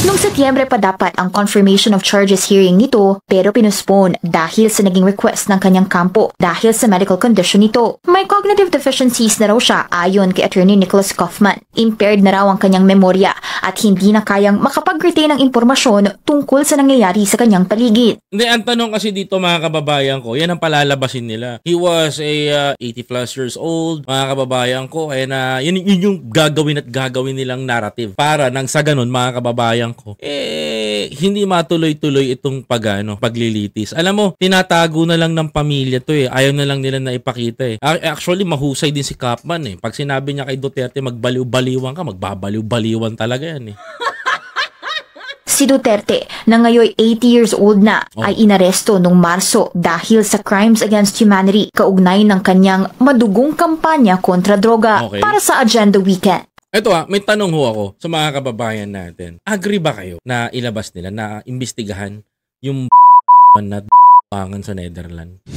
Noong Setyembre pa dapat ang confirmation of charges hearing nito pero pinuspone dahil sa naging request ng kanyang kampo dahil sa medical condition nito. May cognitive deficiencies na raw siya ayon kay Attorney Nicholas Kaufman. Impaired na raw ang kanyang memorya at hindi na kayang makapag-retain ng impormasyon tungkol sa nangyayari sa kanyang paligid. Hindi, ang tanong kasi dito mga kababayan ko, yan ang palalabasin nila. He was a 80 plus years old, mga kababayan ko, kaya na yun yung gagawin at gagawin nilang narrative para nang sa ganun mga kababayan ko, hindi matuloy-tuloy itong paglilitis. Alam mo, tinatago na lang ng pamilya to Ayaw na lang nila na ipakita Actually, mahusay din si Kaufman Pag sinabi niya kay Duterte magbaliw-baliwan ka, magbabaliw-baliwan talaga yan Si Duterte, na ngayon 80 years old na, ay inaresto noong Marso dahil sa crimes against humanity kaugnay ng kanyang madugong kampanya kontra droga para sa Agenda Weekend. Ito may tanong ho ako sa mga kababayan natin. Agree ba kayo na ilabas nila, na imbestigahan yung na pangan sa Netherlands?